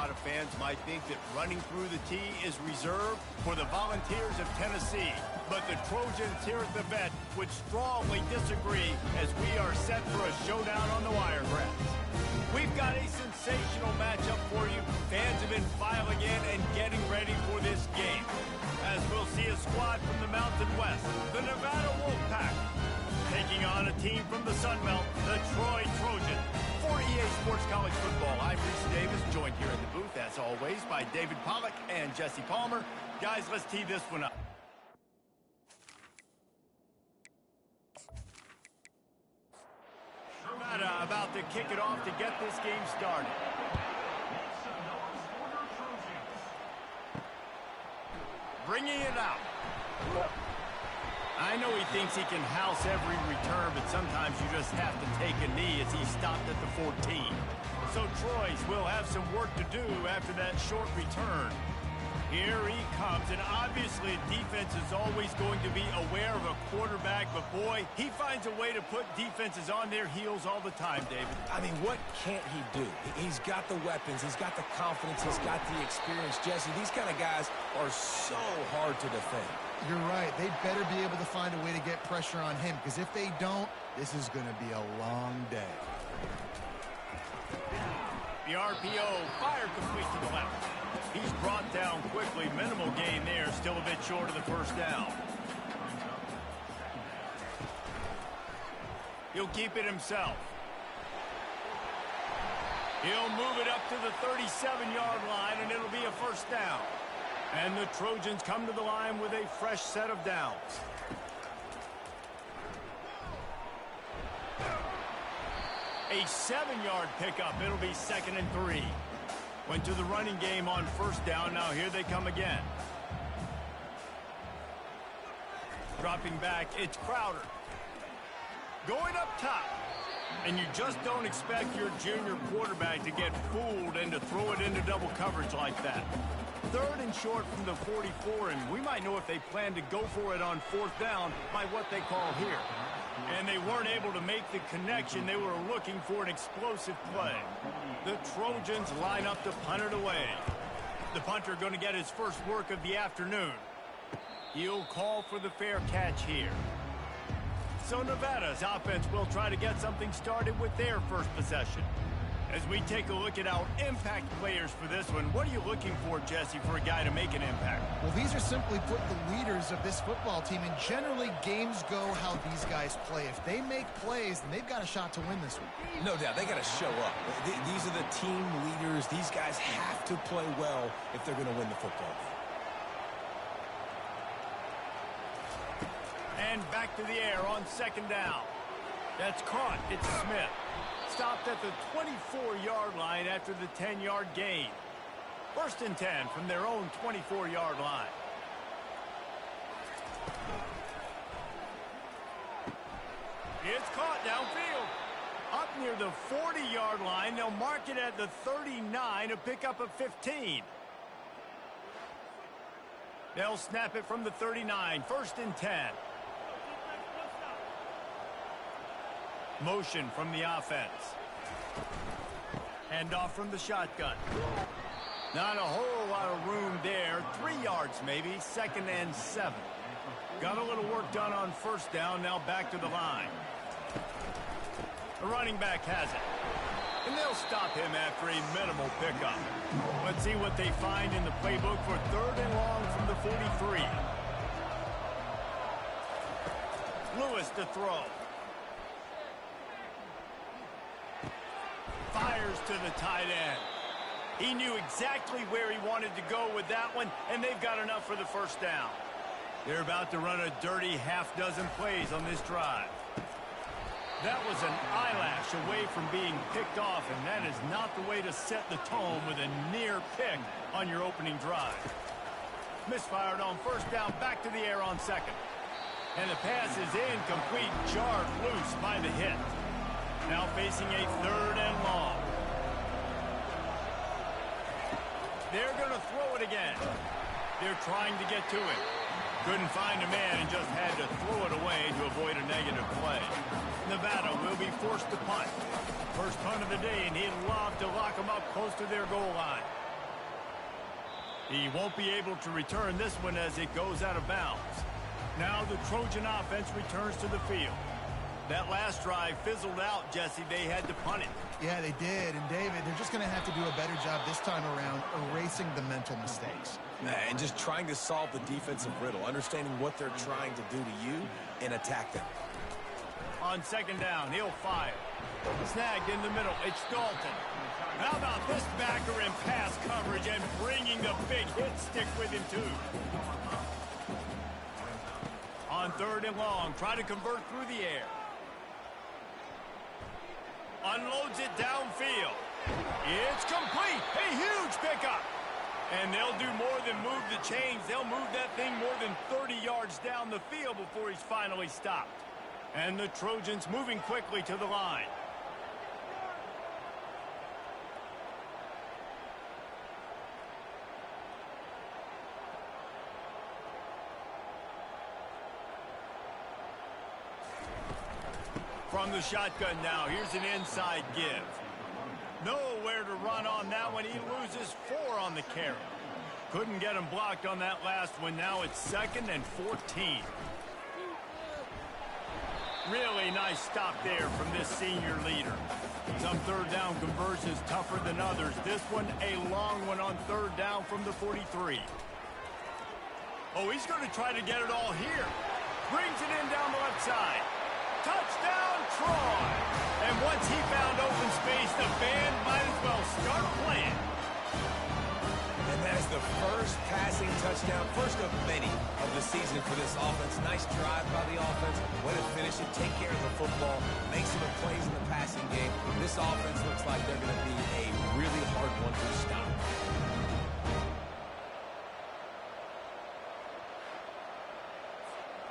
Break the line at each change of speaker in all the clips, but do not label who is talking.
lot of fans might think that running through the tee is reserved for the Volunteers of Tennessee. But the Trojans here at the Vet would strongly disagree as we are set for a showdown on the Wiregrass. We've got a sensational matchup for you. Fans have been filing in and getting ready for this game. As we'll see a squad from the Mountain West, the Nevada Wolfpack, taking on a team from the Sun Belt, the Troy Trojans. For EA Sports College Football, I'm Reese Davis, joined here in the booth, as always, by David Pollack and Jesse Palmer. Guys, let's tee this one up. Nevada about to kick it off to get this game started. Bringing it out. I know he thinks he can house every return, but sometimes you just have to take a knee as he stopped at the 14. So Troy's will have some work to do after that short return. Here he comes, and obviously defense is always going to be aware of a quarterback, but boy, he finds a way to put defenses on their heels all the time, David.
I mean, what can't he do? He's got the weapons, he's got the confidence, he's got the experience. Jesse, these kind of guys are so hard to defend.
You're right. They better be able to find a way to get pressure on him, because if they don't, this is going to be a long day.
The RPO fire complete to the left. He's brought down quickly. Minimal gain there. Still a bit short of the first down. He'll keep it himself. He'll move it up to the 37-yard line, and it'll be a first down. And the Trojans come to the line with a fresh set of downs. A 7-yard pickup. It'll be 2nd and 3. Went to the running game on first down. Now here they come again. Dropping back, it's Crowder. Going up top. And you just don't expect your junior quarterback to get fooled and to throw it into double coverage like that. 3rd and short from the 44, and we might know if they plan to go for it on 4th down by what they call here. And they weren't able to make the connection. They were looking for an explosive play. The Trojans line up to punt it away. The punter going to get his first work of the afternoon. He'll call for the fair catch here. So Nevada's offense will try to get something started with their first possession. As we take a look at our impact players for this one, what are you looking for, Jesse, for a guy to make an impact?
Well, these are simply put the leaders of this football team, and generally games go how these guys play. If they make plays, then they've got a shot to win this one.
No doubt, they got to show up. These are the team leaders. These guys have to play well if they're going to win the football game.
And back to the air on 2nd down. That's caught. It's Smith. Stopped at the 24-yard line after the 10-yard gain. 1st and 10 from their own 24-yard line. It's caught downfield. Up near the 40-yard line. They'll mark it at the 39, a pickup of 15. They'll snap it from the 39. 1st and 10. Motion from the offense. Handoff from the shotgun. Not a whole lot of room there. 3 yards maybe. 2nd and 7. Got a little work done on first down. Now back to the line. The running back has it. And they'll stop him after a minimal pickup. Let's see what they find in the playbook for 3rd and long from the 43. Lewis to throw. Fires to the tight end. He knew exactly where he wanted to go with that one, and they've got enough for the first down. They're about to run a dirty half-dozen plays on this drive. That was an eyelash away from being picked off, and that is not the way to set the tone with a near pick on your opening drive. Misfired on first down, back to the air on 2nd. And the pass is incomplete, jarred loose by the hit. Now facing a 3rd and long. They're going to throw it again. They're trying to get to it. Couldn't find a man and just had to throw it away to avoid a negative play. Nevada will be forced to punt. First punt of the day, and he'd love to lock them up close to their goal line. He won't be able to return this one as it goes out of bounds. Now the Trojan offense returns to the field. That last drive fizzled out, Jesse. They had to punt it.
Yeah, they did. And, David, they're just going to have to do a better job this time around erasing the mental mistakes.
And just trying to solve the defensive riddle, understanding what they're trying to do to you and attack them.
On second down, he'll fire. Snagged in the middle. It's Dalton. How about this backer in pass coverage and bringing the big hit stick with him, too. On third and long, try to convert through the air. Unloads it downfield. It's complete. A huge pickup. And they'll do more than move the chains. They'll move that thing more than 30 yards down the field before he's finally stopped. And the Trojans moving quickly to the line. From the shotgun now, here's an inside give. Nowhere to run on that one. He loses 4 on the carry. Couldn't get him blocked on that last one. Now it's 2nd and 14. Really nice stop there from this senior leader. Some third down conversions tougher than others. This one a long one on third down from the 43. Oh, he's going to try to get it all here. Brings it in down the left side. Touchdown, Troy! And once he found open space, the band might as well start playing.
And that is the first passing touchdown, first of many of the season for this offense. Nice drive by the offense. Way to finish it, take care of the football, make some plays in the passing game. This offense looks like they're going to be a really hard one to stop.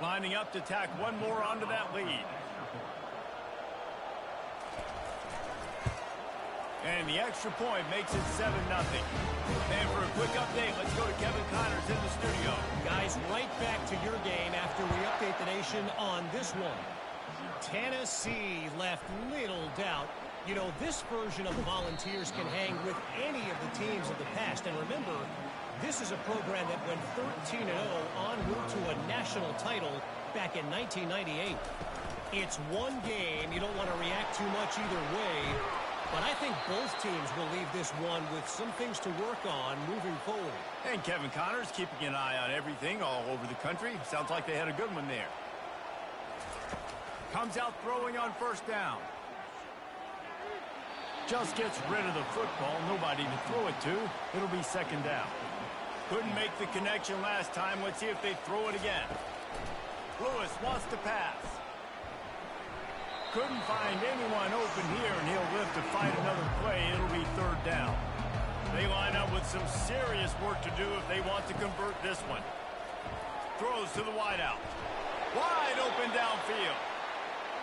Lining up to tack one more onto that lead. And the extra point makes it 7-0. And for a quick update, let's go to Kevin Connors in the studio.
Guys, right back to your game after we update the nation on this one. Tennessee left little doubt. You know, this version of the Volunteers can hang with any of the teams of the past. And remember, this is a program that went 13-0 en route to a national title back in 1998. It's one game. You don't want to react too much either way. But I think both teams will leave this one with some things to work on moving forward.
And Kevin Connors keeping an eye on everything all over the country. Sounds like they had a good one there. Comes out throwing on first down. Just gets rid of the football. Nobody to throw it to. It'll be second down. Couldn't make the connection last time. Let's see if they throw it again. Lewis wants to pass. Couldn't find anyone open here, and he'll live to fight another play. It'll be third down. They line up with some serious work to do if they want to convert this one. Throws to the wideout. Wide open downfield.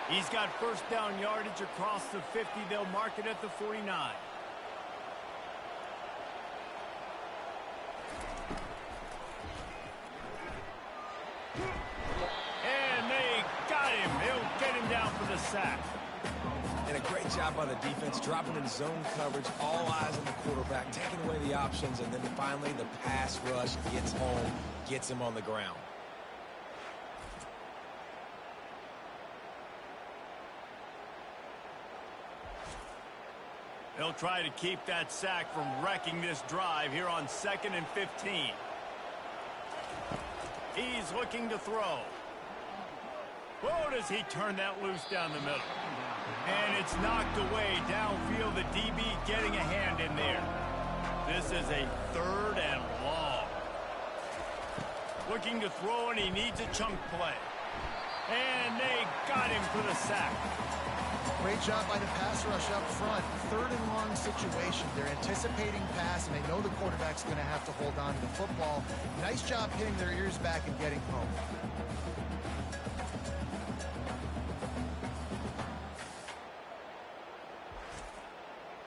He's got first down yardage across the 50. They'll mark it at the 49. And they got him. He'll get him down for the sack.
And a great job by the defense, dropping in zone coverage, all eyes on the quarterback, taking away the options, and then finally the pass rush gets home, gets him on the ground.
They'll try to keep that sack from wrecking this drive here on 2nd and 15. He's looking to throw. Whoa, does he turn that loose down the middle? And it's knocked away downfield. The DB getting a hand in there. This is a third and long. Looking to throw, and he needs a chunk play. And they got him for the sack.
Great job by the pass rush up front. Third and long situation. They're anticipating pass, and they know the quarterback's going to have to hold on to the football. Nice job hitting their ears back and getting home.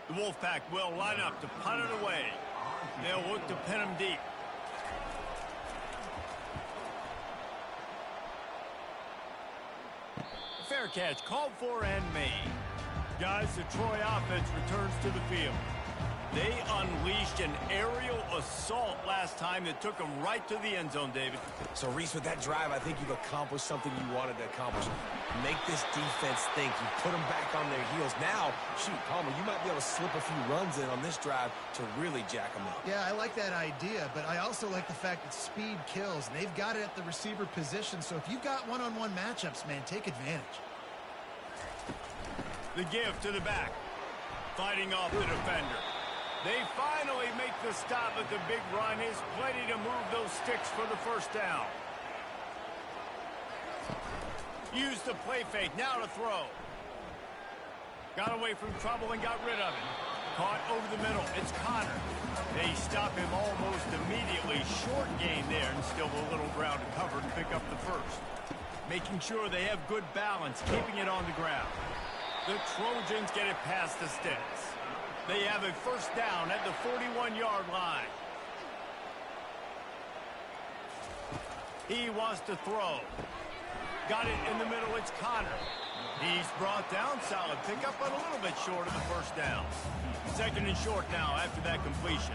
The Wolfpack will line up to punt it away. They'll look to pin him deep. Fair catch called for and made. Guys, the Troy offense returns to the field. They unleash unleashed an aerial assault last time that took him right to the end zone, David.
So, Reese, with that drive, I think you've accomplished something you wanted to accomplish. Make this defense think. You put them back on their heels. Now, shoot, Palmer, you might be able to slip a few runs in on this drive to really jack them up.
Yeah, I like that idea, but I also like the fact that speed kills, and they've got it at the receiver position. So if you've got one-on-one matchups, man, take advantage.
The give to the back. Fighting off the defender. They finally make the stop, but the big run is plenty to move those sticks for the first down. Used the play fake, now to throw. Got away from trouble and got rid of it. Caught over the middle, it's Connor. They stop him almost immediately. Short gain there, and still a little ground to cover to pick up the first. Making sure they have good balance, keeping it on the ground. The Trojans get it past the sticks. They have a first down at the 41-yard line. He wants to throw. Got it in the middle, it's Connor. He's brought down, solid pickup, but a little bit short of the first down. Second and short now after that completion.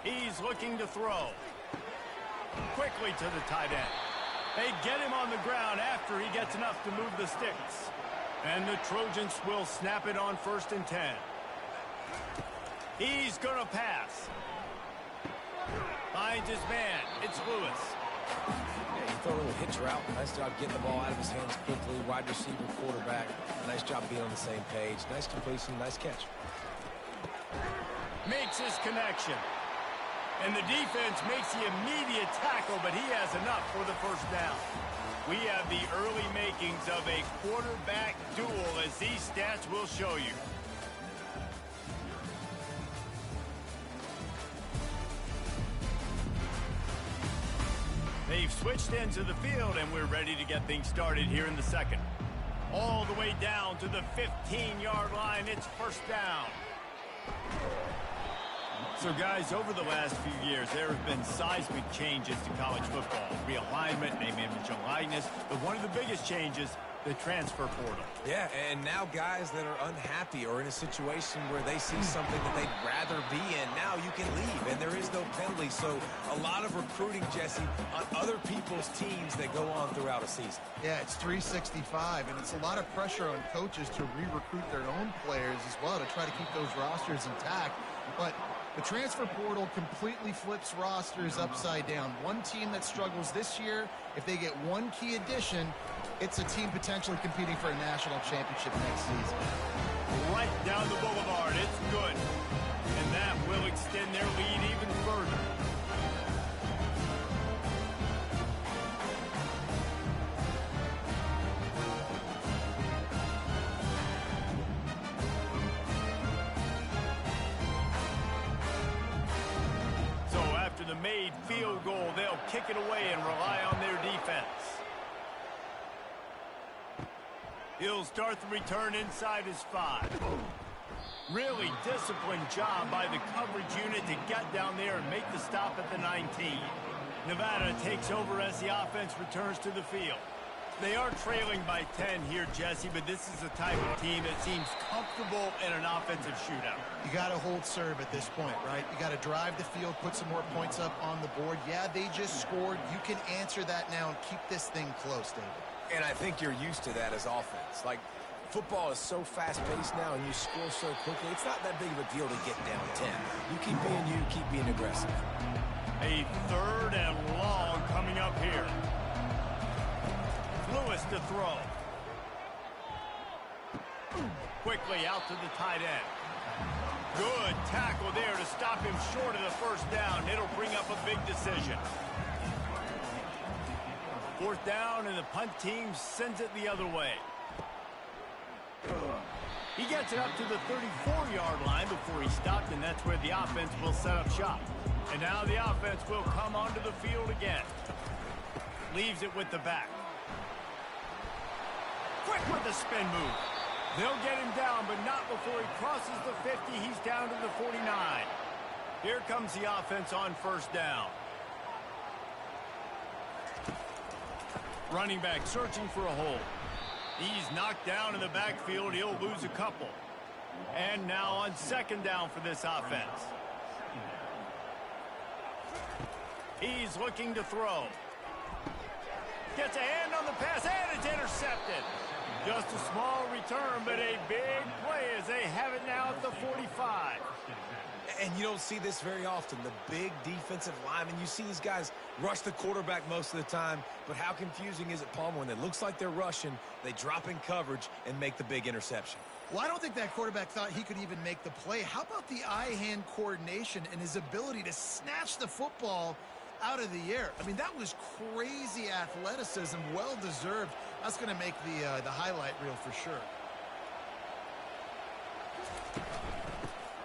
He's looking to throw. Quickly to the tight end. They get him on the ground after he gets enough to move the sticks. And the Trojans will snap it on 1st and 10. He's going to pass. Finds his man. It's Lewis.
Yeah, he threw a little hitch route. Nice job getting the ball out of his hands quickly. Wide receiver, quarterback. Nice job being on the same page. Nice completion, nice catch.
Makes his connection. And the defense makes the immediate tackle, but he has enough for the first down. We have the early makings of a quarterback duel, as these stats will show you. They've switched ends of the field, and we're ready to get things started here in the second. All the way down to the 15-yard line, it's first down. So, guys, over the last few years, there have been seismic changes to college football. Realignment, name, image, and likeness. But one of the biggest changes, the transfer portal.
Yeah, and now guys that are unhappy or in a situation where they see something that they'd rather be in, now you can leave, and there is no penalty. So a lot of recruiting, Jesse, on other people's teams that go on throughout a season.
Yeah, it's 365, and it's a lot of pressure on coaches to re-recruit their own players as well to try to keep those rosters intact. But the transfer portal completely flips rosters upside down. One team that struggles this year, if they get one key addition, it's a team potentially competing for a national championship next season.
Right down the boulevard, it's good. And that will extend their lead even further. The made field goal, they'll kick it away and rely on their defense. He'll start the return inside his 5. Really disciplined job by the coverage unit to get down there and make the stop at the 19. Nevada takes over as the offense returns to the field. They are trailing by 10 here, Jesse, but this is the type of team that seems comfortable in an offensive shootout.
You got to hold serve at this point, right? You got to drive the field, put some more points up on the board. Yeah, they just scored. You can answer that now and keep this thing close, David.
And I think you're used to that as offense. Like, football is so fast-paced now, and you score so quickly, it's not that big of a deal to get down 10. You keep being you, keep being aggressive.
A 3rd and long coming up here. Lewis to throw. Quickly out to the tight end. Good tackle there to stop him short of the first down. It'll bring up a big decision. 4th down, and the punt team sends it the other way. He gets it up to the 34-yard line before he stopped, and that's where the offense will set up shop. And now the offense will come onto the field again. Leaves it with the back. Quick with the spin move. They'll get him down, but not before he crosses the 50. He's down to the 49. Here comes the offense on first down. Running back searching for a hole. He's knocked down in the backfield. He'll lose a couple. And now on second down for this offense. He's looking to throw. Gets a hand on the pass, and it's intercepted. Just a small return, but a big play as they have it now at the 45.
And you don't see this very often, the big defensive linemen. You see these guys rush the quarterback most of the time, but how confusing is it, Palmer, when it looks like they're rushing, they drop in coverage and make the big interception?
Well, I don't think that quarterback thought he could even make the play. How about the eye-hand coordination and his ability to snatch the football out of the air? I mean, that was crazy athleticism, well-deserved. That's going to make the highlight reel for sure.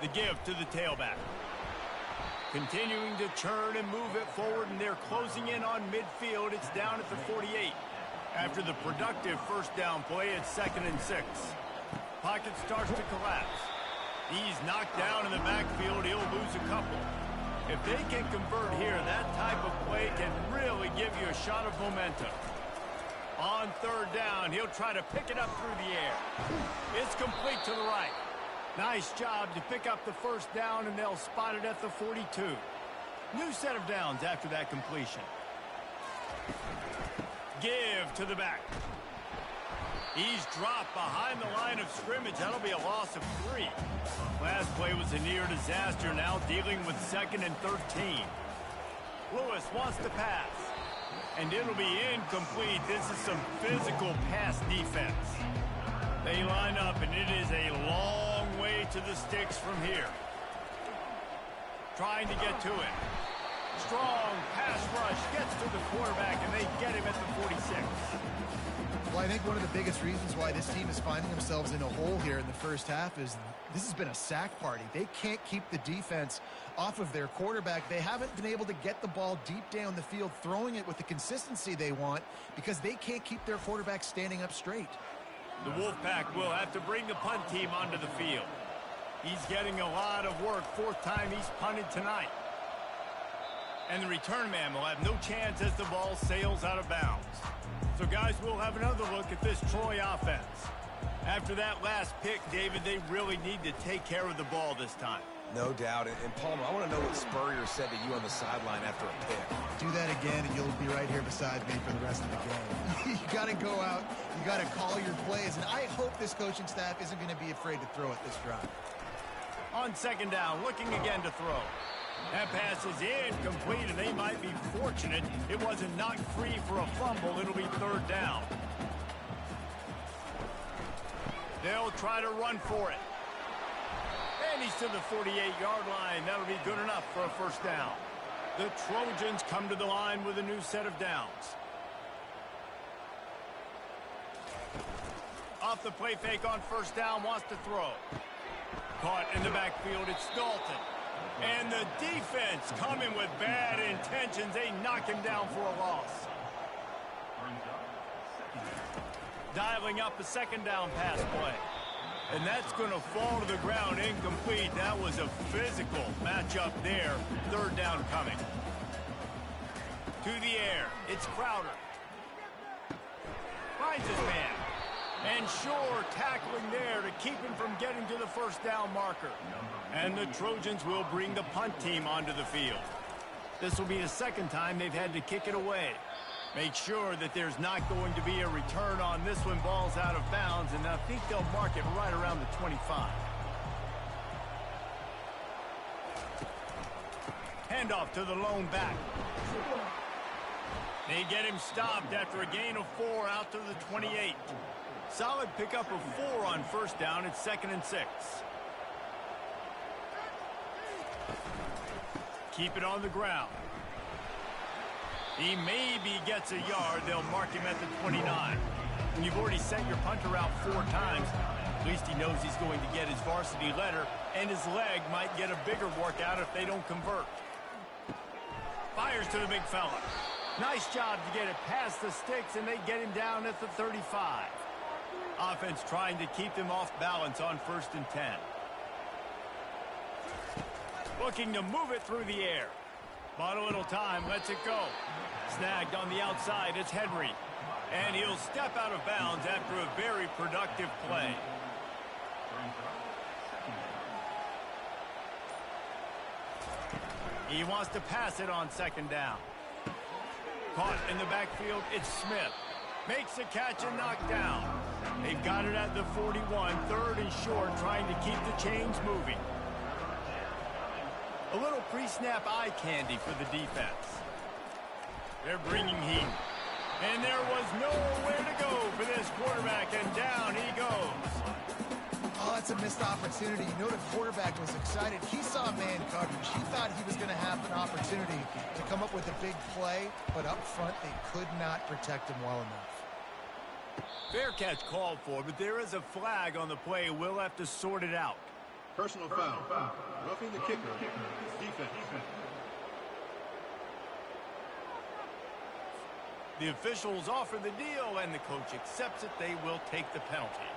The give to the tailback. Continuing to churn and move it forward, and they're closing in on midfield. It's down at the 48. After the productive first down play, it's 2nd and 6. Pocket starts to collapse. He's knocked down in the backfield. He'll lose a couple. If they can convert here, that type of play can really give you a shot of momentum. On third down, he'll try to pick it up through the air. It's complete to the right. Nice job to pick up the first down, and they'll spot it at the 42. New set of downs after that completion. Give to the back. He's dropped behind the line of scrimmage. That'll be a loss of 3. Last play was a near disaster, now dealing with 2nd and 13. Lewis wants to pass, and it'll be incomplete. This is some physical pass defense. They line up, and it is a long way to the sticks from here. Trying to get to it. Strong pass rush gets to the quarterback, and they get him at the 46.
Well, I think one of the biggest reasons why this team is finding themselves in a hole here in the first half is this has been a sack party. They can't keep the defense off of their quarterback. They haven't been able to get the ball deep down the field, throwing it with the consistency they want because they can't keep their quarterback standing up straight.
The Wolfpack will have to bring the punt team onto the field. He's getting a lot of work. 4th time he's punted tonight. And the return man will have no chance as the ball sails out of bounds. So, guys, we'll have another look at this Troy offense. After that last pick, David, they really need to take care of the ball this time.
No doubt. And Palmer, I want to know what Spurrier said to you on the sideline after a pick.
Do that again, and you'll be right here beside me for the rest of the game. You got to go out. You got to call your plays. And I hope this coaching staff isn't going to be afraid to throw it this drive.
On second down, looking again to throw. That pass is incomplete, and they might be fortunate it wasn't knocked free for a fumble. It'll be third down. They'll try to run for it. And he's to the 48-yard line. That'll be good enough for a first down. The Trojans come to the line with a new set of downs. Off the play fake on first down, wants to throw. Caught in the backfield, it's Dalton. And the defense coming with bad intentions. They knock him down for a loss. Dialing up a second down pass play. And that's going to fall to the ground incomplete. That was a physical matchup there. Third down coming. To the air. It's Crowder. Finds his man. And Shore tackling there to keep him from getting to the first down marker. And the Trojans will bring the punt team onto the field. This will be the second time they've had to kick it away. Make sure that there's not going to be a return on this one. Ball's out of bounds, and I think they'll mark it right around the 25. Handoff to the lone back. They get him stopped after a gain of 4 out to the 28. Solid pickup of 4 on first down. It's 2nd and 6. Keep it on the ground. He maybe gets a yard. They'll mark him at the 29. And you've already sent your punter out 4 times. At least he knows he's going to get his varsity letter, and his leg might get a bigger workout if they don't convert. Fires to the big fella. Nice job to get it past the sticks, and they get him down at the 35. Offense trying to keep them off balance on 1st and 10. Looking to move it through the air. Bought a little time, lets it go. Snagged on the outside, it's Henry. And he'll step out of bounds after a very productive play. He wants to pass it on second down. Caught in the backfield, it's Smith. Makes the catch and knocked down. They've got it at the 41, third and short, trying to keep the chains moving. A little pre-snap eye candy for the defense. They're bringing heat. And there was nowhere to go for this quarterback, and down he goes.
Oh, that's a missed opportunity. You know the quarterback was excited. He saw man coverage. He thought he was going to have an opportunity to come up with a big play, but up front they could not protect him well enough.
Fair catch called for, but there is a flag on the play. We'll have to sort it out.
Personal foul. Roughing the kicker. Defense.
The officials offer the deal, and the coach accepts it. They will take the penalty.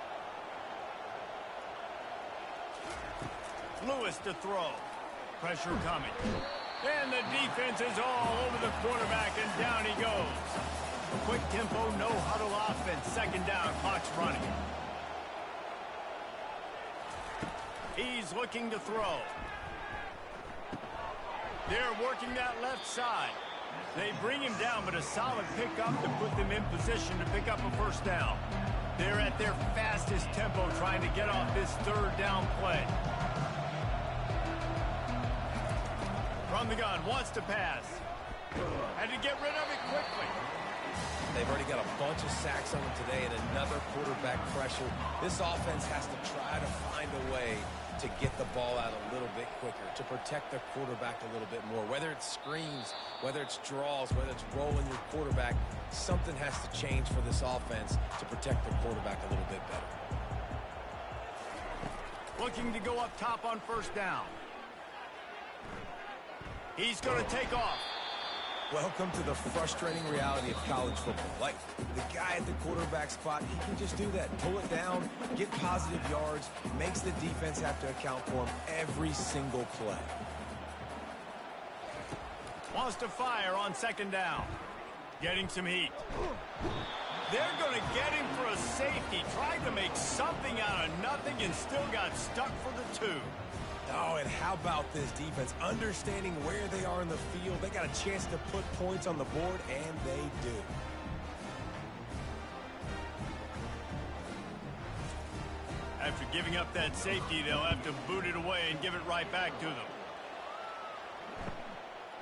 Lewis to throw. Pressure coming. And the defense is all over the quarterback, and down he goes. Quick tempo, no huddle offense. Second down, clock's running. He's looking to throw. They're working that left side. They bring him down, but a solid pickup to put them in position to pick up a first down. They're at their fastest tempo trying to get off this third down play. From the gun, wants to pass. Had to get rid of it quickly.
They've already got a bunch of sacks on them today and another quarterback pressure. This offense has to try to find a way to get the ball out a little bit quicker, to protect their quarterback a little bit more. Whether it's screens, whether it's draws, whether it's rolling your quarterback, something has to change for this offense to protect their quarterback a little bit better.
Looking to go up top on first down. He's going to take off.
Welcome to the frustrating reality of college football. Like, the guy at the quarterback spot, he can just do that. Pull it down, get positive yards, makes the defense have to account for him every single play.
Wants to fire on second down. Getting some heat. They're going to get him for a safety. Tried to make something out of nothing and still got stuck for the two.
Oh, and how about this defense? Understanding where they are in the field. They got a chance to put points on the board, and they do.
After giving up that safety, they'll have to boot it away and give it right back to them.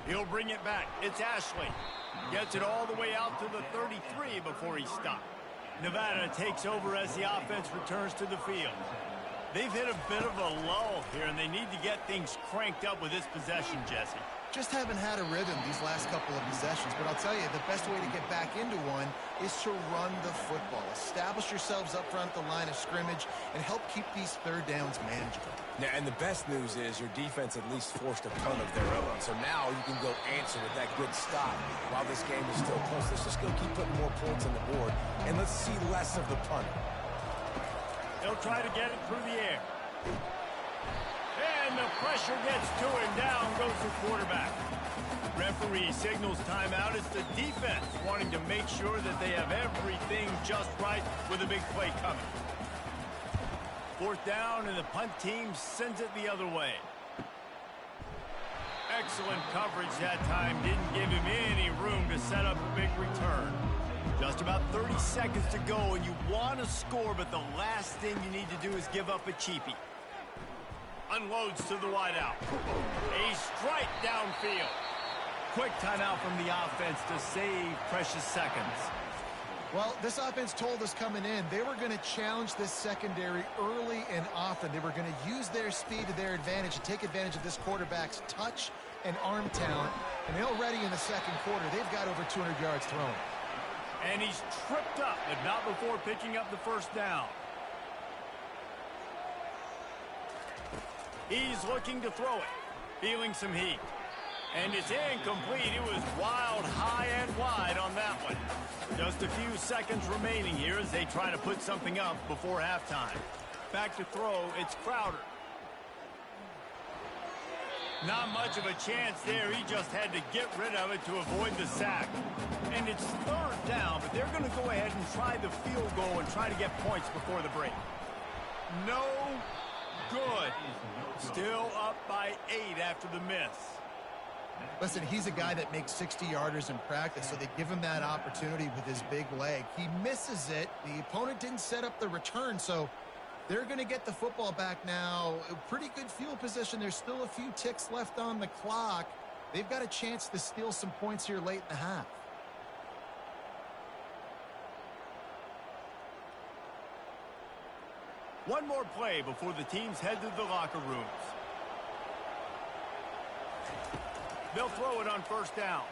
He'll bring it back. It's Ashley. Gets it all the way out to the 33 before he stopped. Nevada takes over as the offense returns to the field. They've hit a bit of a lull here, and they need to get things cranked up with this possession, Jesse.
Just haven't had a rhythm these last couple of possessions, but I'll tell you, the best way to get back into one is to run the football. Establish yourselves up front at the line of scrimmage and help keep these third downs manageable.
Yeah, and the best news is your defense at least forced a punt of their own. So now you can go answer with that good stop while this game is still close. Let's just go keep putting more points on the board, and let's see less of the punter.
They'll try to get it through the air. And the pressure gets to him. Down goes the quarterback. Referee signals timeout. It's the defense wanting to make sure that they have everything just right with a big play coming. Fourth down, and the punt team sends it the other way. Excellent coverage that time. Didn't give him any room to set up a big return. Just about 30 seconds to go, and you want to score, but the last thing you need to do is give up a cheapie. Unloads to the wideout. A strike downfield. Quick timeout from the offense to save precious seconds.
Well, this offense told us coming in they were going to challenge this secondary early and often. They were going to use their speed to their advantage and take advantage of this quarterback's touch and arm talent. And already in the second quarter, they've got over 200 yards thrown.
And he's tripped up, but not before picking up the first down. He's looking to throw it. Feeling some heat. And it's incomplete. It was wild, high and wide on that one. Just a few seconds remaining here as they try to put something up before halftime. Back to throw, it's Crowder. Not much of a chance there. He just had to get rid of it to avoid the sack. And it's third down, but they're going to go ahead and try the field goal and try to get points before the break. No good. Still up by 8 after the miss.
Listen, he's a guy that makes 60-yarders in practice, so they give him that opportunity with his big leg. He misses it. The opponent didn't set up the return, so they're going to get the football back now. A pretty good field position. There's still a few ticks left on the clock. They've got a chance to steal some points here late in the half.
One more play before the teams head to the locker rooms. They'll throw it on first down.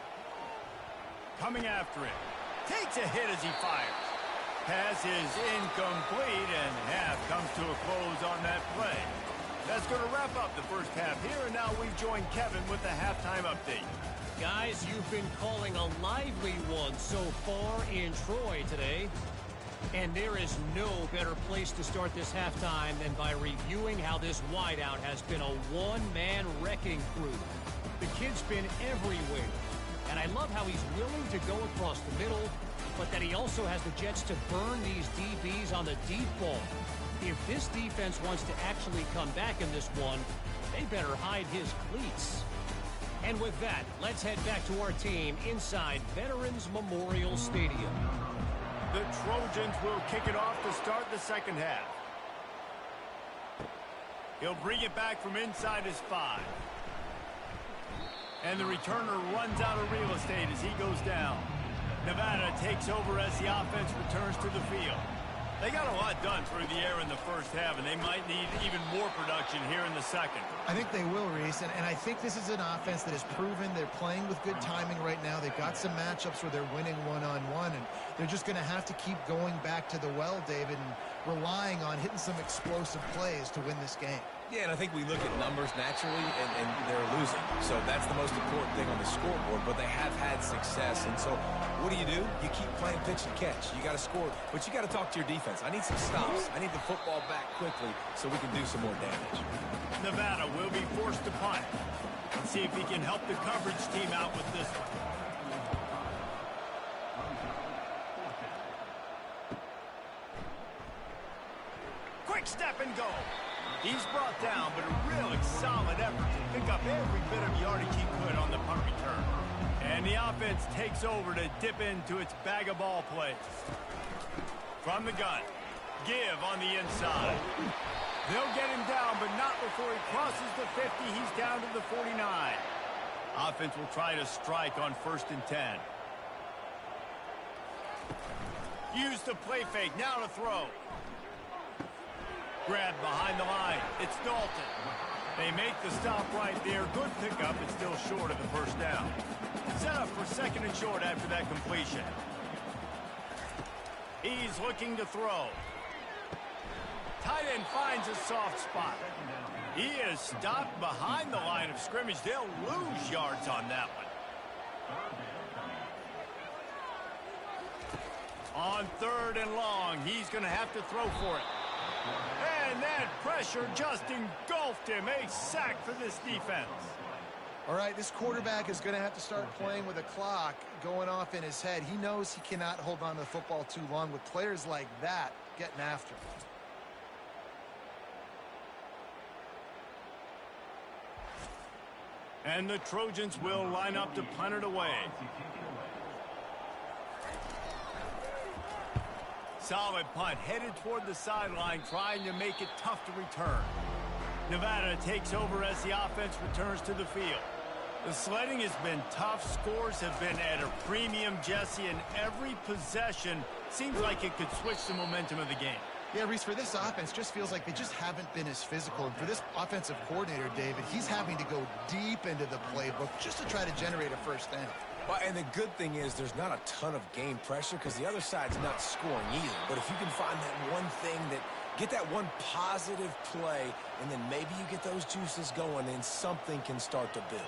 Coming after it. Takes a hit as he fires. Pass is incomplete, and half comes to a close on that play. That's going to wrap up the first half here, and now we join Kevin with the halftime update.
Guys, you've been calling a lively one so far in Troy today. And there is no better place to start this halftime than by reviewing how this wideout has been a one-man wrecking crew. The kid's been everywhere, and I love how he's willing to go across the middle, but that he also has the jets to burn these DBs on the deep ball. If this defense wants to actually come back in this one, they better hide his cleats. And with that, let's head back to our team inside Veterans Memorial Stadium.
The Trojans will kick it off to start the second half. He'll bring it back from inside his 5. And the returner runs out of real estate as he goes down. Nevada takes over as the offense returns to the field. They got a lot done through the air in the first half, and they might need even more production here in the second.
I think they will, Reese, and I think this is an offense that has proven they're playing with good timing right now. They've got some matchups where they're winning one-on-one, and they're just going to have to keep going back to the well, David, and relying on hitting some explosive plays to win this game.
Yeah, and I think we look at numbers naturally, and they're losing. So that's the most important thing on the scoreboard, but they have had success. And so what do? You keep playing pitch and catch. You got to score, but you got to talk to your defense. I need some stops. I need the football back quickly so we can do some more damage.
Nevada will be forced to punt. Let's see if he can help the coverage team out with this one. Quick step and go. He's brought down, but a really solid effort to pick up every bit of yardage he could on the punt return. And the offense takes over to dip into its bag of ball plays. From the gun, give on the inside. They'll get him down, but not before he crosses the 50. He's down to the 49. Offense will try to strike on 1st and 10. Use the play fake, now to throw. Grab behind the line. It's Dalton. They make the stop right there. Good pickup, but still short of the first down. Set up for 2nd and short after that completion. He's looking to throw. Tight end finds a soft spot. He is stopped behind the line of scrimmage. They'll lose yards on that one. On 3rd and long, he's going to have to throw for it. And that pressure just engulfed him. A sack for this defense.
All right, this quarterback is going to have to start playing with a clock going off in his head. He knows he cannot hold on to the football too long with players like that getting after him.
And the Trojans will line up to punt it away. Solid punt, headed toward the sideline, trying to make it tough to return. Nevada takes over as the offense returns to the field. The sledding has been tough. Scores have been at a premium, Jesse, and every possession seems like it could switch the momentum of the game.
Yeah, Reese, for this offense, just feels like they just haven't been as physical. And for this offensive coordinator, David, he's having to go deep into the playbook just to try to generate a first down.
Well, and the good thing is there's not a ton of game pressure because the other side's not scoring either. But if you can find that one thing that get that one positive play, and then maybe you get those juices going, and something can start to build.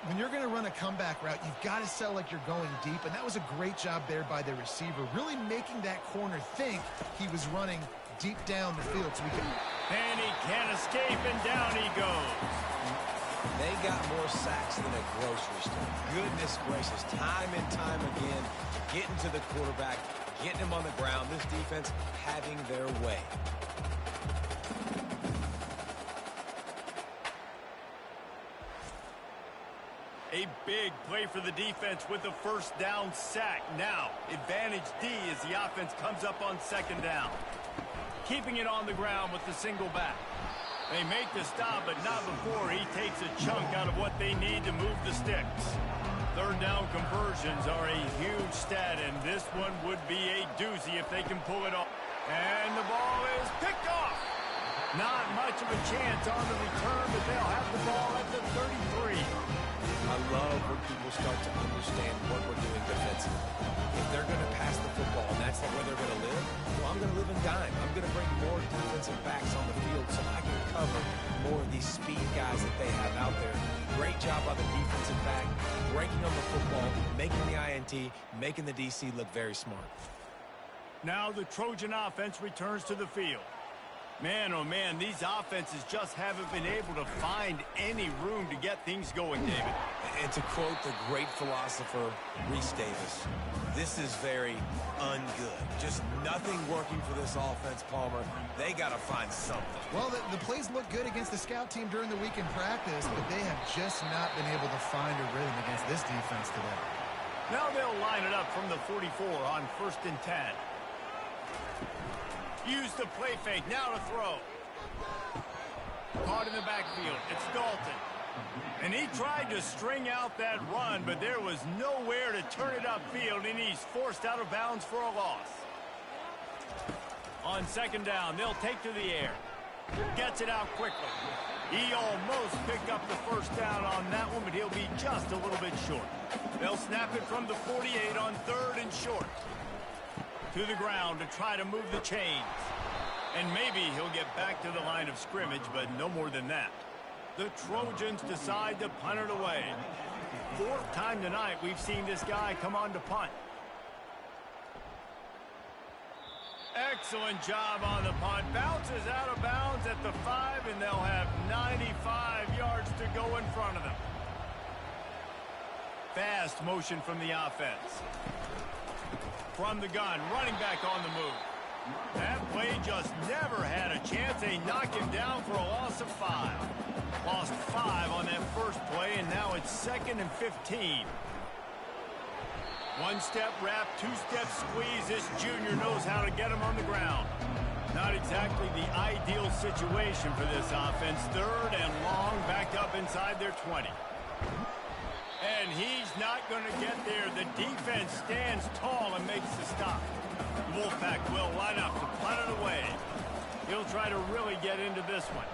When you're going to run a comeback route, you've got to sell like you're going deep, and that was a great job there by the receiver, really making that corner think he was running deep down the field so we can...
And he can't escape, and down he goes.
They got more sacks than a grocery store. Goodness gracious, time and time again, getting to the quarterback, getting him on the ground. This defense having their way.
A big play for the defense with the first down sack. Now, advantage D as the offense comes up on second down. Keeping it on the ground with the single back. They make the stop, but not before he takes a chunk out of what they need to move the sticks. Third down conversions are a huge stat, and this one would be a doozy if they can pull it off. And the ball is picked off. Not much of a chance on the return, but they'll have the ball at the 33.
I love when people start to understand what we're doing defensively. If they're going to pass the football and that's where they're going to live, well, I'm going to live in dime. I'm going to bring more defensive backs on the field so I can cover more of these speed guys that they have out there. Great job by the defensive back, breaking on the football, making the INT, making the DC look very smart.
Now the Trojan offense returns to the field. Man, oh man, these offenses just haven't been able to find any room to get things going, David.
And to quote the great philosopher, Reese Davis, this is very ungood. Just nothing working for this offense, Palmer. They got to find something.
Well, the plays look good against the scout team during the week in practice, but they have just not been able to find a rhythm against this defense today.
Now they'll line it up from the 44 on 1st and 10. Use the play fake, now to throw. Caught in the backfield, it's Dalton. And he tried to string out that run, but there was nowhere to turn it upfield, and he's forced out of bounds for a loss. On second down, they'll take to the air. Gets it out quickly. He almost picked up the first down on that one, but he'll be just a little bit short. They'll snap it from the 48 on 3rd and short. To the ground to try to move the chains. And maybe he'll get back to the line of scrimmage, but no more than that. The Trojans decide to punt it away. 4th time tonight we've seen this guy come on to punt. Excellent job on the punt. Bounces out of bounds at the 5, and they'll have 95 yards to go in front of them. Fast motion from the offense. From the gun, running back on the move. That play just never had a chance. They knock him down for a loss of 5. Lost 5 on that first play, and now it's 2nd and 15. One-step wrap, two-step squeeze. This junior knows how to get him on the ground. Not exactly the ideal situation for this offense. 3rd and long, backed up inside their 20. And he's not going to get there. The defense stands tall and makes the stop. The Wolfpack will line up to punt it away. He'll try to really get into this one.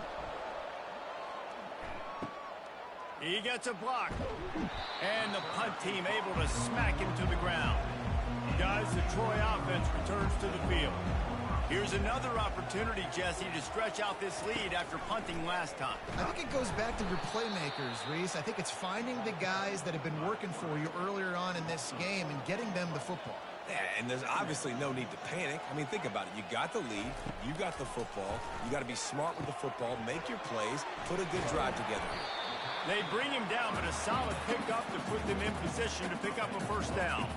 He gets a block. And the punt team able to smack him to the ground. Guys, the Troy offense returns to the field. Here's another opportunity, Jesse, to stretch out this lead after punting last time.
I think it goes back to your playmakers, Reese. I think it's finding the guys that have been working for you earlier on in this game and getting them the football.
Yeah, and there's obviously no need to panic. I mean, think about it. You got the lead. You got the football. You got to be smart with the football. Make your plays. Put a good drive together.
They bring him down, but a solid pickup to put them in position to pick up a first down.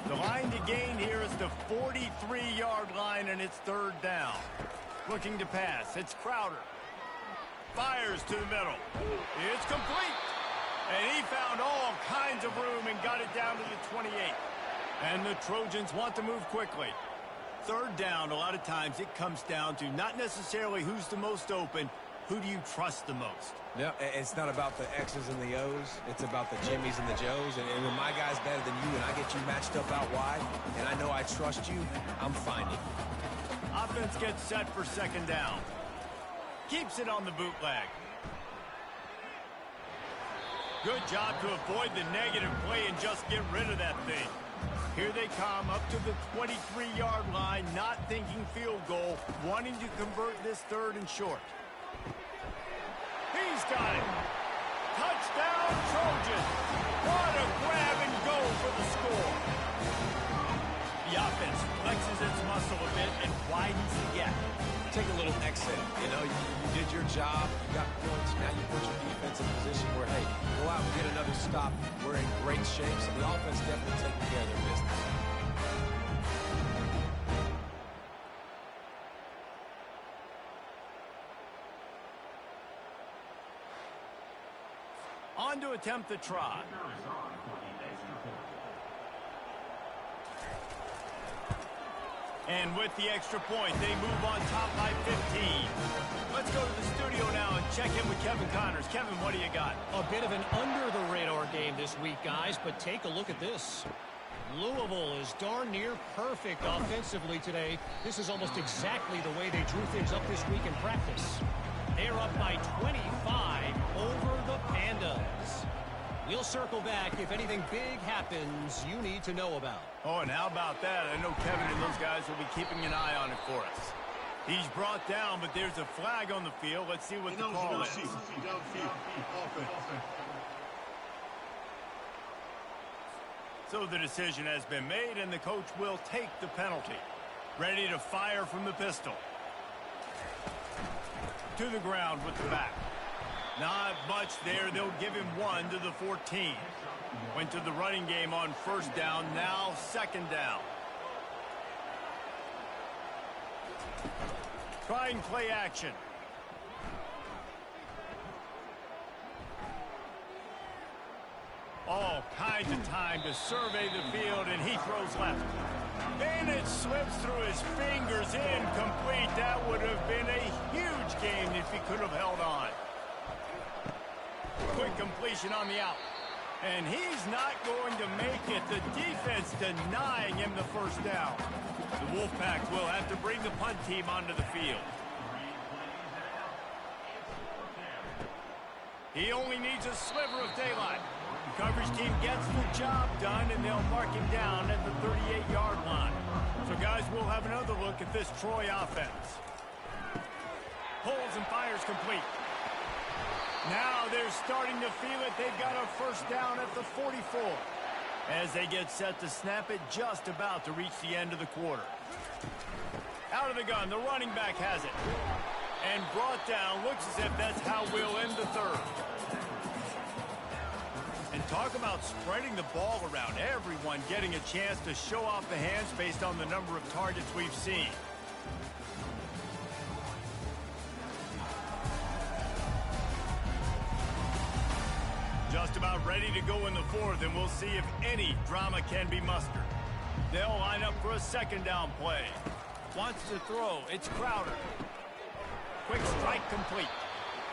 The line to gain here is the 43-yard line, and it's 3rd down. Looking to pass. It's Crowder. Fires to the middle. It's complete. And he found all kinds of room and got it down to the 28. And the Trojans want to move quickly. 3rd down, a lot of times it comes down to not necessarily who's the most open, who do you trust the most?
No, it's not about the X's and the O's. It's about the Jimmys and the Joes. And when my guy's better than you and I get you matched up out wide, and I know I trust you, I'm finding.
Offense gets set for 2nd down. Keeps it on the bootleg. Good job to avoid the negative play and just get rid of that thing. Here they come up to the 23-yard line, not thinking field goal, wanting to convert this 3rd and short. He's got it. Touchdown, Trojans. What a grab and go for the score. The offense flexes its muscle a bit and widens the gap.
Take a little exit. You know, you did your job. You got points. Now you put your defense in position where, hey, go out and get another stop. We're in great shape, so the offense definitely taking care of their business.
On to attempt the try. And with the extra point, they move on top by 15. Let's go to the studio now and check in with Kevin Connors. Kevin, what do you got?
A bit of an under-the-radar game this week, guys, but take a look at this. Louisville is darn near perfect offensively today. This is almost exactly the way they drew things up this week in practice. They're up by 25 over the Pandas. We'll circle back if anything big happens you need to know about.
Oh, and how about that? I know Kevin and those guys will be keeping an eye on it for us. He's brought down, but there's a flag on the field. Let's see what the call is. So the decision has been made, and the coach will take the penalty. Ready to fire from the pistol. To the ground with the back. Not much there. They'll give him 1 to the 14. Went to the running game on first down. Now second down. Trying play action. All kinds of time to survey the field, and he throws left. And it slips through his fingers, incomplete. That would have been a huge game if he could have held on. Quick completion on the out. And he's not going to make it. The defense denying him the first down. The Wolfpack will have to bring the punt team onto the field. He only needs a sliver of daylight. The coverage team gets the job done, and they'll mark him down at the 38-yard line. So, guys, we'll have another look at this Troy offense. Pulls and fires complete. Now they're starting to feel it. They've got a first down at the 44. As they get set to snap it, just about to reach the end of the quarter. Out of the gun, the running back has it. And brought down, looks as if that's how we'll end the third. And talk about spreading the ball around. Everyone getting a chance to show off the hands based on the number of targets we've seen. Just about ready to go in the fourth, and we'll see if any drama can be mustered. They'll line up for a second down play. Wants to throw. It's Crowder. Quick strike complete.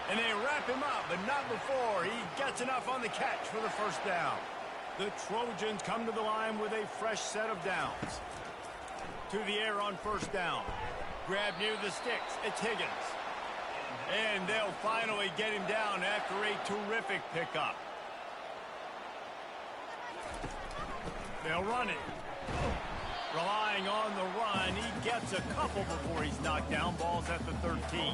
And they wrap him up, but not before he gets enough on the catch for the first down. The Trojans come to the line with a fresh set of downs. To the air on first down. Grab near the sticks. It's Higgins. And they'll finally get him down after a terrific pickup. They'll run it. Relying on the run, he gets a couple before he's knocked down. Ball's at the 13.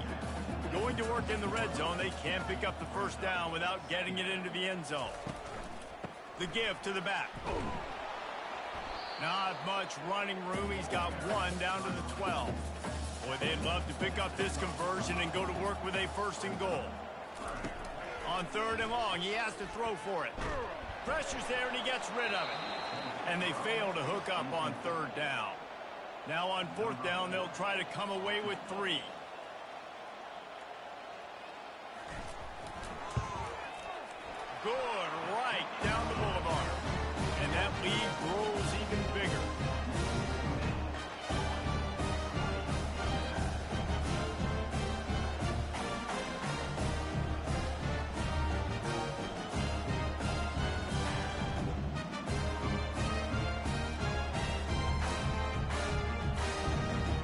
Going to work in the red zone. They can't pick up the first down without getting it into the end zone. The give to the back. Not much running room. He's got 1 down to the 12. Boy, they'd love to pick up this conversion and go to work with a first and goal. On third and long, he has to throw for it. Pressure's there, and he gets rid of it. And they fail to hook up on third down. Now on fourth down, they'll try to come away with 3. Good right down the boulevard. And that lead grows even bigger.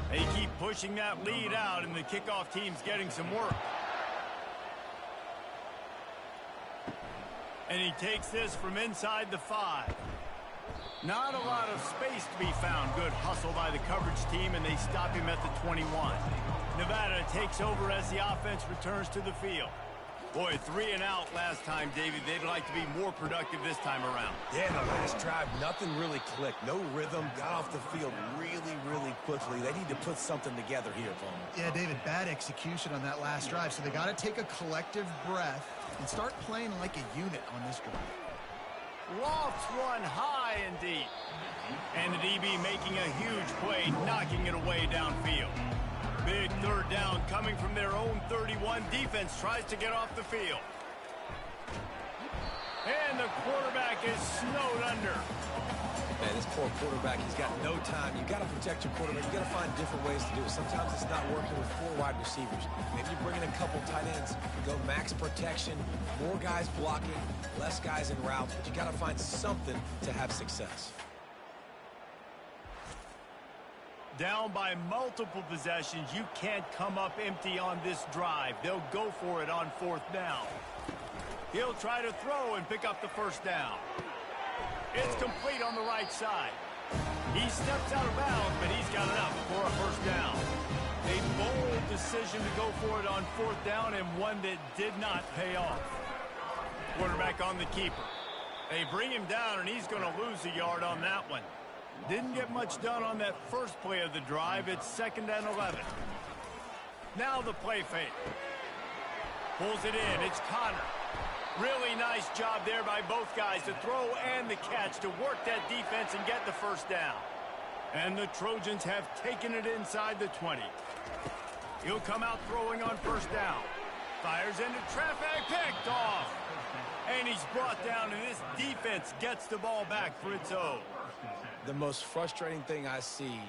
They keep pushing that lead out, and the kickoff team's getting some work. And he takes this from inside the 5. Not a lot of space to be found. Good hustle by the coverage team, and they stop him at the 21. Nevada takes over as the offense returns to the field. Boy, 3 and out last time, Davey. They'd like to be more productive this time around.
Yeah, the last drive, nothing really clicked. No rhythm, got off the field really quickly. They need to put something together here, Palmer.
Yeah, David, bad execution on that last drive. So they got to take a collective breath and start playing like a unit on this drive.
Lofts one high and deep. And the DB making a huge play, knocking it away downfield. Big third down coming from their own 31. Defense tries to get off the field. And the quarterback is snowed under.
Man, this poor quarterback, he's got no time. You've got to protect your quarterback. You've got to find different ways to do it. Sometimes it's not working with 4 wide receivers. Maybe you bring in a couple tight ends, go max protection, more guys blocking, less guys in routes, but you got to find something to have success.
Down by multiple possessions, you can't come up empty on this drive. They'll go for it on 4th down. He'll try to throw and pick up the first down. It's complete on the right side. He steps out of bounds, but he's got enough for a first down. A bold decision to go for it on 4th down, and one that did not pay off. Quarterback on the keeper. They bring him down, and he's going to lose a yard on that one. Didn't get much done on that first play of the drive. It's 2nd and 11. Now the play fake. Pulls it in. It's Connor. Really nice job there by both guys to throw and the catch to work that defense and get the first down. And the Trojans have taken it inside the 20. He'll come out throwing on 1st down. Fires into traffic, picked off. And he's brought down, and this defense gets the ball back for its own.
The most frustrating thing I see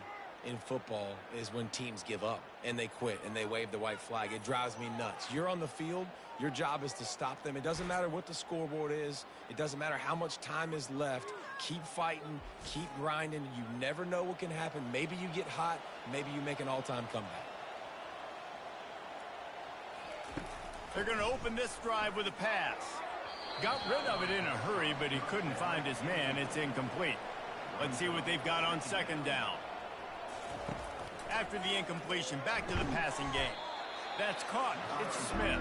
in football is when teams give up and they quit and they wave the white flag. It drives me nuts. You're on the field. Your job is to stop them. It doesn't matter what the scoreboard is. It doesn't matter how much time is left. Keep fighting. Keep grinding. You never know what can happen. Maybe you get hot. Maybe you make an all-time comeback.
They're going to open this drive with a pass. Got rid of it in a hurry, but he couldn't find his man. It's incomplete. Let's see what they've got on 2nd down. After the incompletion, back to the passing game. That's caught. It's Smith.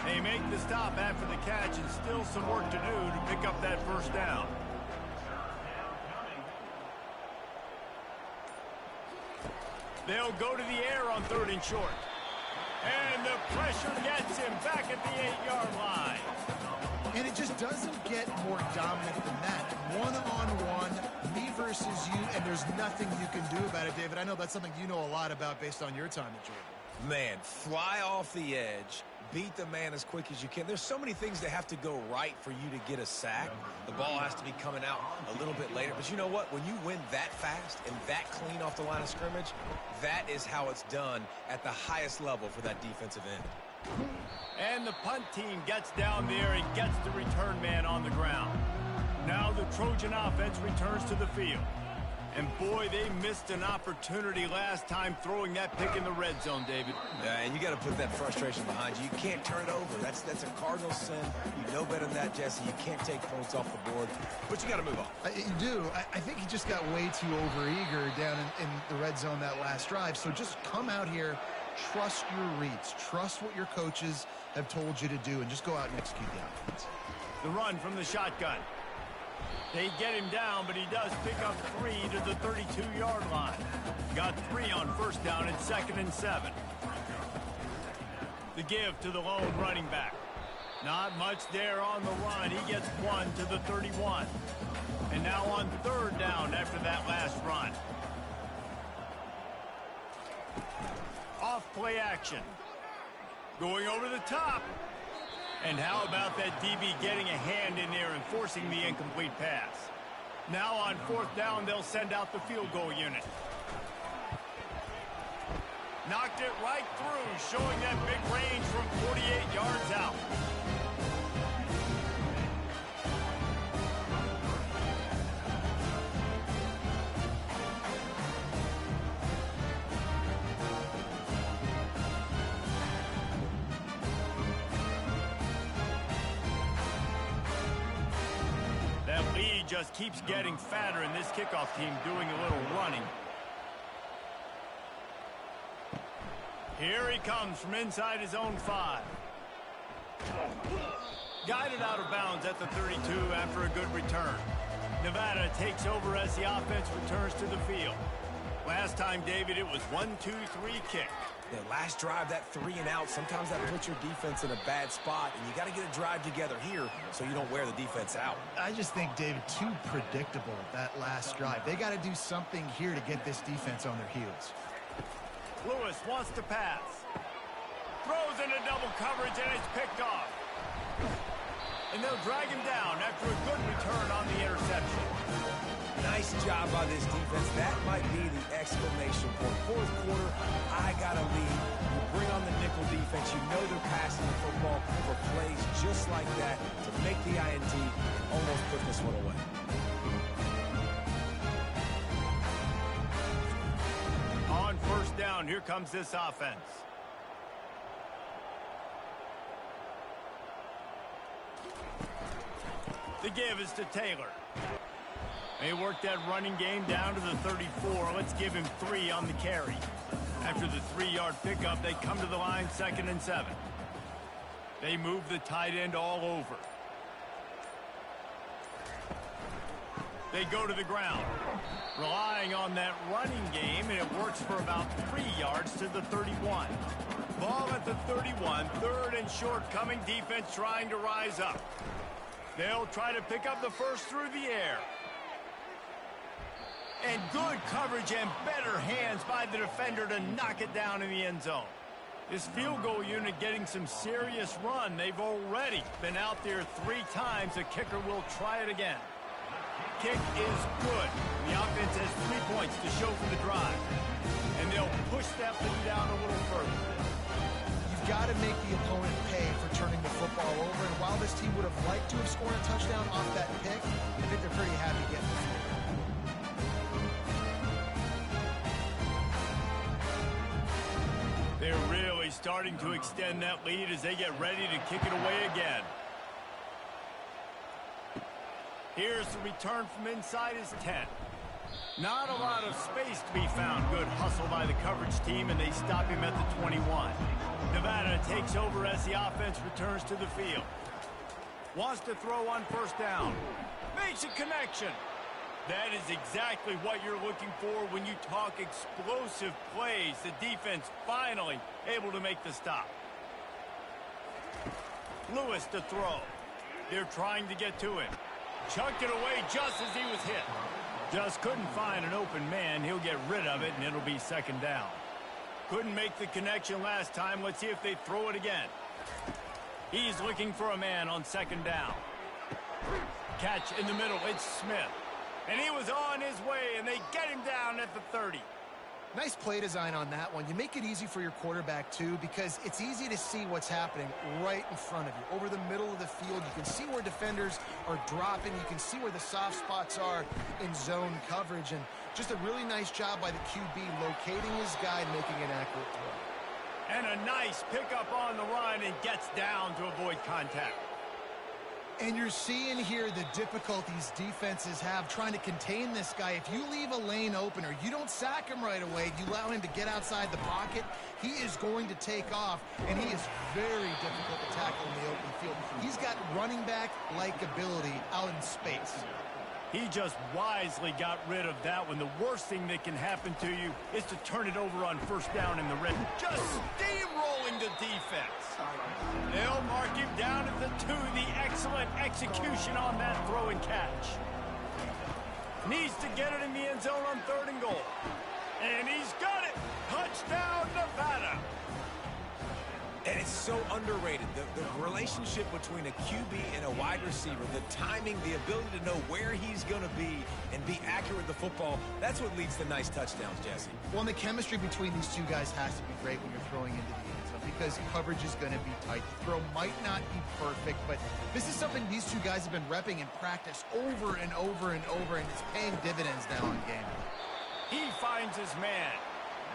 They make the stop after the catch, and still some work to do to pick up that first down. They'll go to the air on 3rd and short. And the pressure gets him back at the 8-yard line.
And it just doesn't get more dominant than that. One-on-one, me versus you, and there's nothing you can do about it, David. I know that's something you know a lot about based on your time at Georgia.
Man, fly off the edge, beat the man as quick as you can. There's so many things that have to go right for you to get a sack. The ball has to be coming out a little bit later. But you know what? When you win that fast and that clean off the line of scrimmage, that is how it's done at the highest level for that defensive end.
And the punt team gets down there and gets the return man on the ground. Now the Trojan offense returns to the field. And boy, they missed an opportunity last time throwing that pick in the red zone, David.
Yeah, and you got to put that frustration behind you. You can't turn it over. That's a cardinal sin. You know better than that, Jesse. You can't take points off the board, but you got to move on.
You do. I think he just got way too overeager down in the red zone that last drive. So just come out here, trust your reads, trust what your coaches have told you to do, and just go out and execute the offense.
The run from the shotgun. They get him down, but he does pick up 3 to the 32-yard line. Got 3 on 1st down at 2nd and 7. The give to the lone running back. Not much there on the run. He gets 1 to the 31. And now on 3rd down after that last run. Off play action. Going over the top. And how about that DB getting a hand in there and forcing the incomplete pass? Now on 4th down, they'll send out the field goal unit. Knocked it right through, showing that big range from 48 yards out. Just keeps getting fatter, and this kickoff team doing a little running. Here he comes from inside his own 5. Guided out of bounds at the 32 after a good return. Nevada takes over as the offense returns to the field. Last time, David, it was 1-2-3 kick.
The last drive, that 3 and out, sometimes that puts your defense in a bad spot, and you got to get a drive together here so you don't wear the defense out.
I just think, David, too predictable that last drive. They got to do something here to get this defense on their heels.
Lewis wants to pass. Throws into double coverage, and it's picked off. And they'll drag him down after a good return on the interception.
Nice job by this defense. That might be the exclamation point. Fourth quarter, I got to lead. You bring on the nickel defense. You know they're passing the football for plays just like that to make the INT and almost put this one away.
On first down, here comes this offense. The give is to Taylor. They work that running game down to the 34. Let's give him 3 on the carry. After the 3-yard pickup, they come to the line 2nd and 7. They move the tight end all over. They go to the ground, relying on that running game, and it works for about 3 yards to the 31. Ball at the 31, 3rd and short, coming defense trying to rise up. They'll try to pick up the first through the air. And good coverage and better hands by the defender to knock it down in the end zone. This field goal unit getting some serious run. They've already been out there 3 times. The kicker will try it again. Kick is good. The offense has 3 points to show for the drive. And they'll push that lead out a little further.
You've got to make the opponent pay for turning the football over. And while this team would have liked to have scored a touchdown off that pick, I think they're pretty happy getting it.
They're really starting to extend that lead as they get ready to kick it away again. Here's the return from inside his 10. Not a lot of space to be found. Good hustle by the coverage team, and they stop him at the 21. Nevada takes over as the offense returns to the field. Wants to throw on first down. Makes a connection. That is exactly what you're looking for when you talk explosive plays. The defense finally able to make the stop. Lewis to throw. They're trying to get to him. Chucked it away just as he was hit. Just couldn't find an open man. He'll get rid of it, and it'll be 2nd down. Couldn't make the connection last time. Let's see if they throw it again. He's looking for a man on 2nd down. Catch in the middle. It's Smith. And he was on his way, and they get him down at the 30.
Nice play design on that one. You make it easy for your quarterback, too, because it's easy to see what's happening right in front of you. Over the middle of the field, you can see where defenders are dropping. You can see where the soft spots are in zone coverage. And just a really nice job by the QB locating his guy and making an accurate throw.
And a nice pickup on the run and gets down to avoid contact.
And you're seeing here the difficulties defenses have trying to contain this guy. If you leave a lane open or you don't sack him right away, you allow him to get outside the pocket, he is going to take off, and he is very difficult to tackle in the open field. He's got running back-like ability out in space.
He just wisely got rid of that one. The worst thing that can happen to you is to turn it over on first down in the red. Just steamrolling the defense. They'll mark him down at the 2. The excellent execution on that throw and catch. Needs to get it in the end zone on 3rd and goal. And he's got it. Touchdown, Nevada.
And it's so underrated. The relationship between a QB and a wide receiver, the timing, the ability to know where he's going to be and be accurate with the football, that's what leads to nice touchdowns, Jesse.
Well, and the chemistry between these two guys has to be great when you're throwing into the end zone because coverage is going to be tight. The throw might not be perfect, but this is something these two guys have been repping in practice over and over and over, and it's paying dividends now in game.
He finds his man,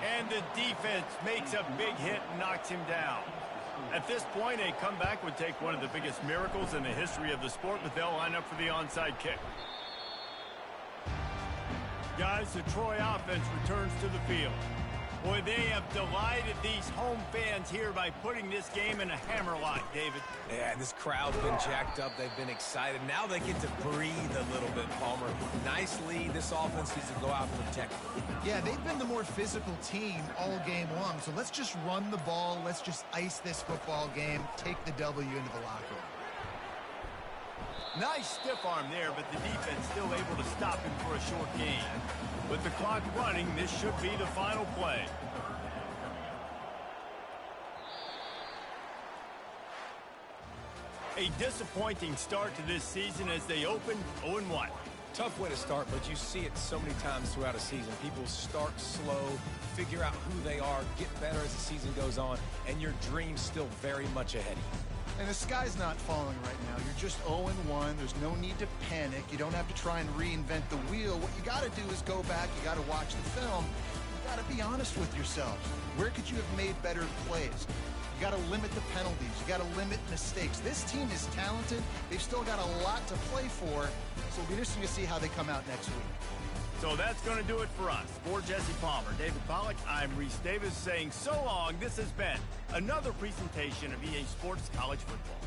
and the defense makes a big hit and knocks him down. At this point, a comeback would take one of the biggest miracles in the history of the sport, but they'll line up for the onside kick. Guys, the Troy offense returns to the field. Boy, they have delighted these home fans here by putting this game in a hammerlock, David.
Yeah, this crowd's been jacked up. They've been excited. Now they get to breathe a little bit, Palmer. Nice lead. This offense needs to go out and protect it.
Yeah, they've been the more physical team all game long. So let's just run the ball. Let's just ice this football game. Take the W into the locker room.
Nice stiff arm there, but the defense still able to stop him for a short gain. With the clock running, this should be the final play. A A disappointing start to this season as they open 0-1.
Tough way to start, but you see it so many times throughout a season. People start slow, figure out who they are, get better as the season goes on, and your dream's still very much ahead of you.
And the sky's not falling right now. You're just 0-1. There's no need to panic. You don't have to try and reinvent the wheel. What you got to do is go back. You got to watch the film. You got to be honest with yourselves. Where could you have made better plays? You got to limit the penalties. You got to limit mistakes. This team is talented. They've still got a lot to play for. So it'll be interesting to see how they come out next week.
So that's going to do it for us. For Jesse Palmer, David Pollack, I'm Reese Davis saying so long. This has been another presentation of EA Sports College Football.